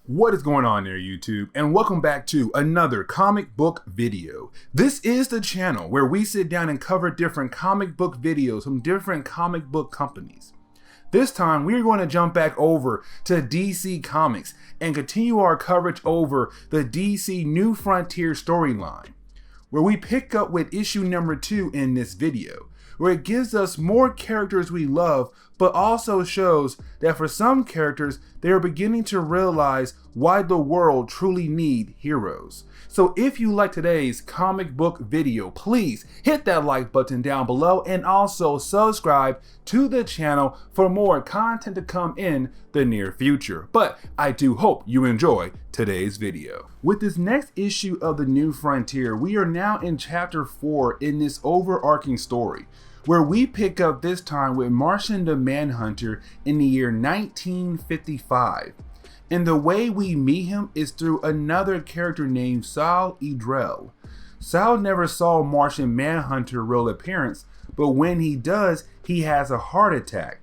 What is going on there, YouTube? And welcome back to another comic book video. This is the channel where we sit down and cover different comic book videos from different comic book companies. This time, we're going to jump back over to DC Comics and continue our coverage over the DC New Frontier storyline, where we pick up with issue number 2 in this video, where it gives us more characters we love, but also shows that for some characters, they are beginning to realize why the world truly needs heroes. So if you like today's comic book video, please hit that like button down below and also subscribe to the channel for more content to come in the near future. But I do hope you enjoy today's video. With this next issue of the New Frontier, we are now in chapter 4 in this overarching story, where we pick up this time with Martian the Manhunter in the year 1955. And the way we meet him is through another character named Sal Edrell. Sal never saw Martian Manhunter's real appearance, but when he does, he has a heart attack.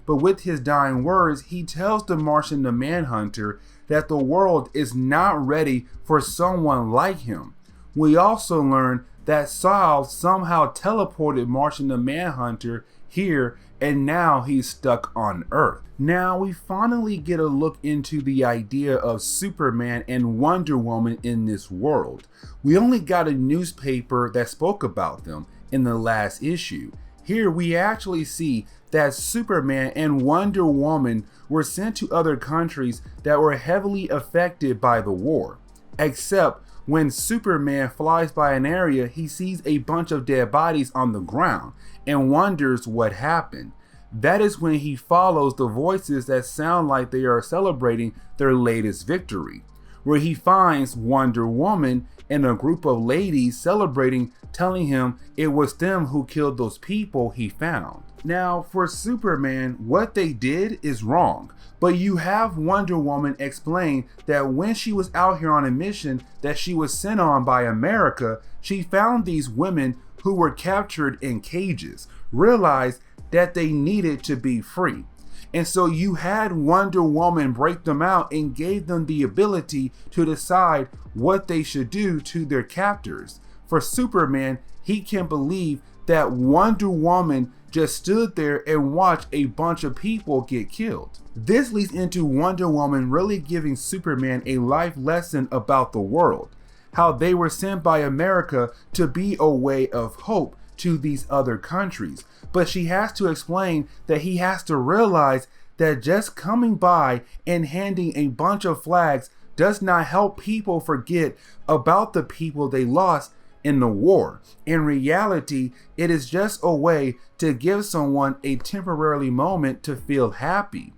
But with his dying words, he tells the Martian the Manhunter that the world is not ready for someone like him. We also learn that Sal somehow teleported Martian the Manhunter here, and now he's stuck on Earth. Now we finally get a look into the idea of Superman and Wonder Woman in this world. We only got a newspaper that spoke about them in the last issue. Here we actually see that Superman and Wonder Woman were sent to other countries that were heavily affected by the war. Except when Superman flies by an area, he sees a bunch of dead bodies on the ground and wonders what happened. That is when he follows the voices that sound like they are celebrating their latest victory, where he finds Wonder Woman and a group of ladies celebrating, telling him it was them who killed those people he found. Now, for Superman, what they did is wrong, but you have Wonder Woman explain that when she was out here on a mission that she was sent on by America, she found these women who were captured in cages, realized that they needed to be free. And so you had Wonder Woman break them out and gave them the ability to decide what they should do to their captors. For Superman, he can't believe that Wonder Woman just stood there and watched a bunch of people get killed. This leads into Wonder Woman really giving Superman a life lesson about the world, how they were sent by America to be a way of hope to these other countries. But she has to explain that he has to realize that just coming by and handing a bunch of flags does not help people forget about the people they lost in the war. In reality, it is just a way to give someone a temporary moment to feel happy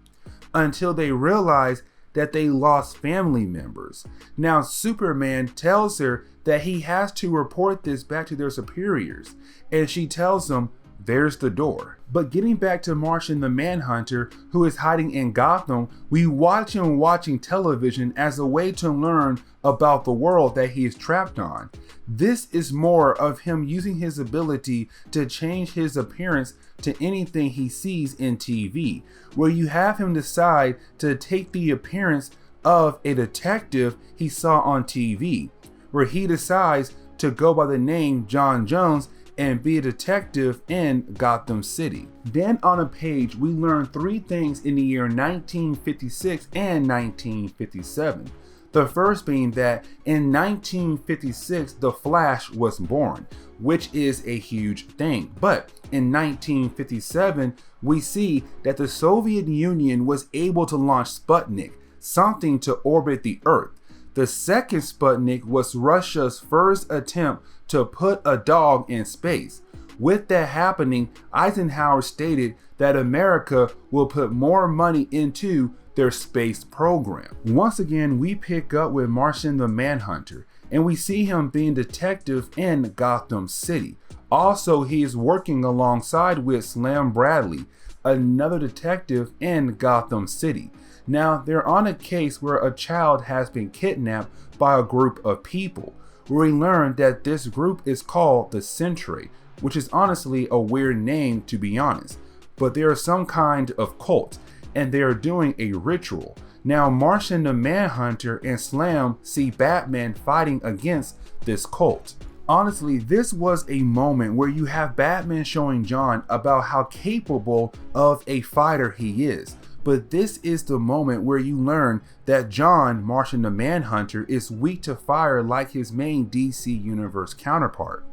until they realize that they lost family members. Now Superman tells her that he has to report this back to their superiors, and she tells him there's the door. But getting back to Martian the Manhunter, who is hiding in Gotham, we watch him watching television as a way to learn about the world that he is trapped on. This is more of him using his ability to change his appearance to anything he sees in TV, where you have him decide to take the appearance of a detective he saw on TV, where he decides to go by the name John Jones and be a detective in Gotham City. Then on a page, we learn 3 things in the year 1956 and 1957. The first being that in 1956, the Flash was born, which is a huge thing. But in 1957, we see that the Soviet Union was able to launch Sputnik, something to orbit the Earth. The second Sputnik was Russia's first attempt to put a dog in space. With that happening, Eisenhower stated that America will put more money into their space program. Once again, we pick up with Martian the Manhunter, and we see him being detective in Gotham City. Also, he is working alongside with Slam Bradley, another detective in Gotham City. Now, they're on a case where a child has been kidnapped by a group of people, where we learn that this group is called the Century, which is honestly a weird name to be honest, but they are some kind of cult, and they are doing a ritual. Now Martian the Manhunter and Slam see Batman fighting against this cult. Honestly, this was a moment where you have Batman showing John about how capable of a fighter he is. But this is the moment where you learn that John, Martian the Manhunter, is weak to fire like his main DC Universe counterpart.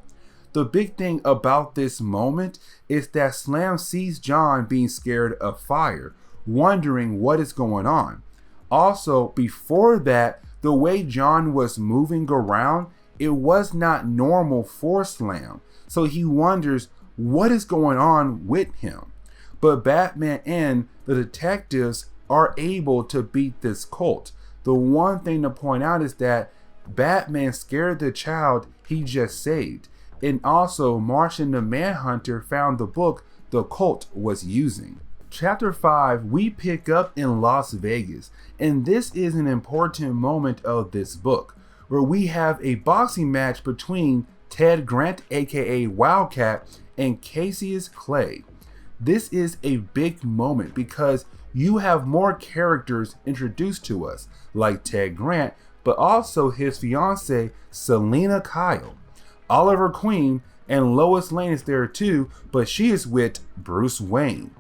The big thing about this moment is that Slam sees John being scared of fire, wondering what is going on. Also, before that, the way John was moving around, it was not normal for Slam, so he wonders what is going on with him. But Batman and the detectives are able to beat this cult. The one thing to point out is that Batman scared the child he just saved, and also Martian the Manhunter found the book the cult was using. Chapter 5, we pick up in Las Vegas, and this is an important moment of this book, where we have a boxing match between Ted Grant, aka Wildcat, and Cassius Clay. This is a big moment because you have more characters introduced to us, like Ted Grant, but also his fiancée, Selina Kyle. Oliver Queen and Lois Lane is there too, but she is with Bruce Wayne.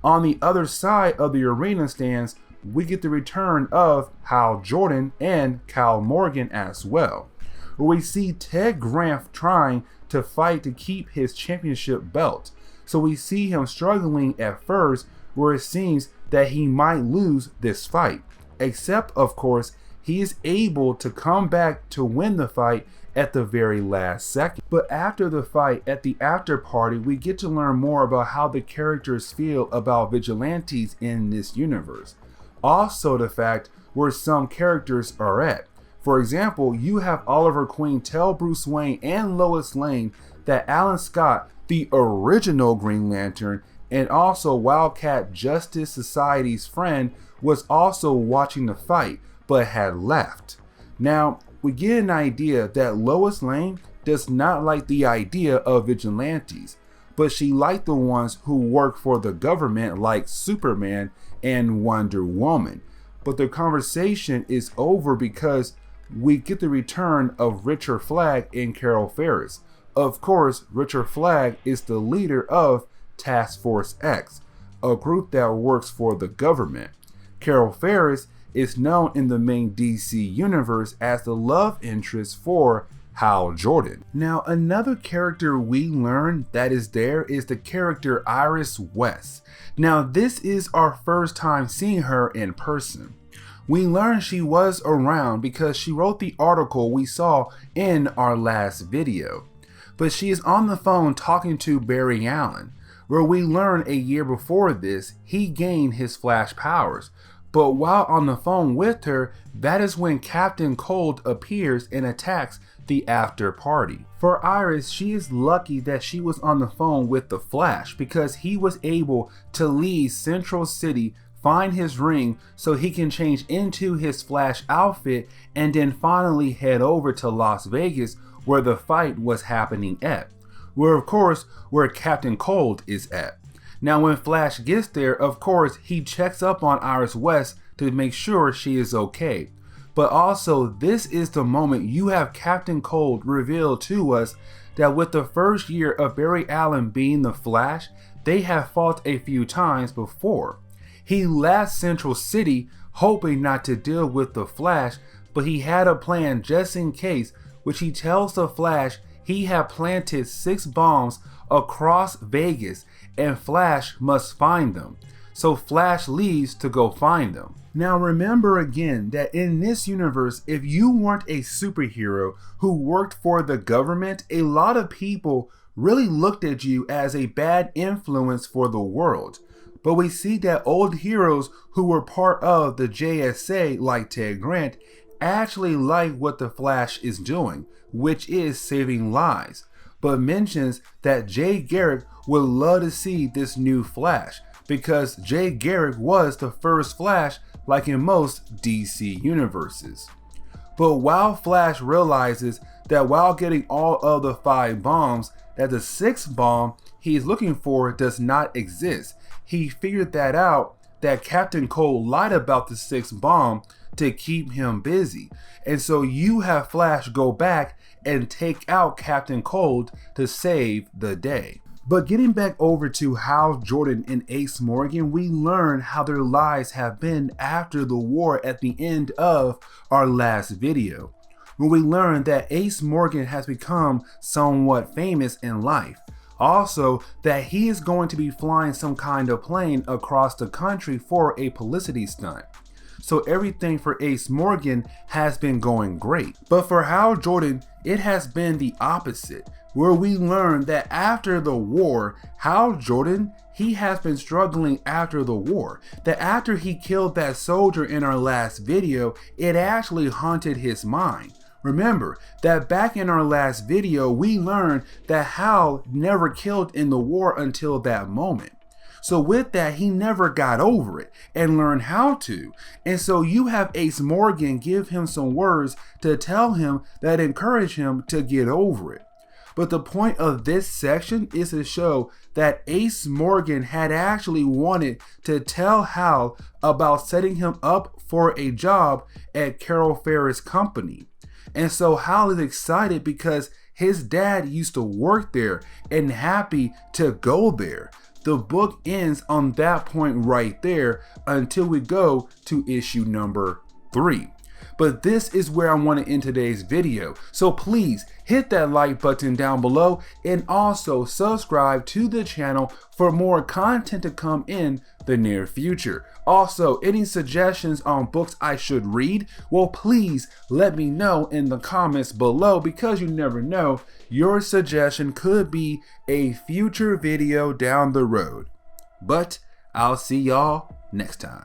On the other side of the arena stands, we get the return of Hal Jordan and Kyle Morgan as well, where we see Ted Grant trying to fight to keep his championship belt. So we see him struggling at first, where it seems that he might lose this fight. Except, of course, he is able to come back to win the fight at the very last second. But after the fight, at the after party, we get to learn more about how the characters feel about vigilantes in this universe. Also the fact where some characters are at. For example, you have Oliver Queen tell Bruce Wayne and Lois Lane that Alan Scott, the original Green Lantern, and also Wildcat Justice Society's friend, was also watching the fight, but had left. Now, we get an idea that Lois Lane does not like the idea of vigilantes, but she liked the ones who work for the government like Superman and Wonder Woman. But the conversation is over because we get the return of Richard Flagg and Carol Ferris. Of course, Richard Flagg is the leader of Task Force X, a group that works for the government. Carol Ferris is known in the main DC universe as the love interest for Hal Jordan. Now, another character we learn that is there is the character Iris West. Now, this is our first time seeing her in person. We learn she was around because she wrote the article we saw in our last video. But she is on the phone talking to Barry Allen, where we learn a year before this, he gained his Flash powers. But while on the phone with her, that is when Captain Cold appears and attacks the after party. For Iris, she is lucky that she was on the phone with the Flash because he was able to leave Central City, find his ring so he can change into his Flash outfit, and then finally head over to Las Vegas where the fight was happening at. Where Captain Cold is at. Now when Flash gets there, of course, he checks up on Iris West to make sure she is okay. But also, this is the moment you have Captain Cold reveal to us that with the first year of Barry Allen being the Flash, they have fought a few times before. He left Central City hoping not to deal with the Flash, but he had a plan just in case, which he tells the Flash he had planted 6 bombs across Vegas and Flash must find them. So Flash leaves to go find them. Now remember again that in this universe, if you weren't a superhero who worked for the government, a lot of people really looked at you as a bad influence for the world. But we see that old heroes who were part of the JSA, like Ted Grant, actually like what the Flash is doing, which is saving lives, but mentions that Jay Garrick would love to see this new Flash because Jay Garrick was the first Flash like in most DC universes. But while Flash realizes that while getting all of the 5 bombs, that the 6th bomb he is looking for does not exist, he figured that out that Captain Cold lied about the 6th bomb to keep him busy. And so you have Flash go back and take out Captain Cold to save the day. But getting back over to Hal Jordan and Ace Morgan, we learn how their lives have been after the war at the end of our last video, when we learn that Ace Morgan has become somewhat famous in life. Also, that he is going to be flying some kind of plane across the country for a publicity stunt. So everything for Ace Morgan has been going great. But for Hal Jordan, it has been the opposite, where we learn that after the war, Hal Jordan, he has been struggling after the war. That after he killed that soldier in our last video, it actually haunted his mind. Remember that back in our last video, we learned that Hal never killed in the war until that moment. So with that, he never got over it and learned how to. And so you have Ace Morgan give him some words to tell him that encourage him to get over it. But the point of this section is to show that Ace Morgan had actually wanted to tell Hal about setting him up for a job at Carol Ferris' company. And so Hal is excited because his dad used to work there and happy to go there. The book ends on that point right there until we go to issue number 3. But this is where I want to end today's video. So please hit that like button down below and also subscribe to the channel for more content to come in the near future. Also, any suggestions on books I should read? Well, please let me know in the comments below, because you never know, your suggestion could be a future video down the road. But I'll see y'all next time.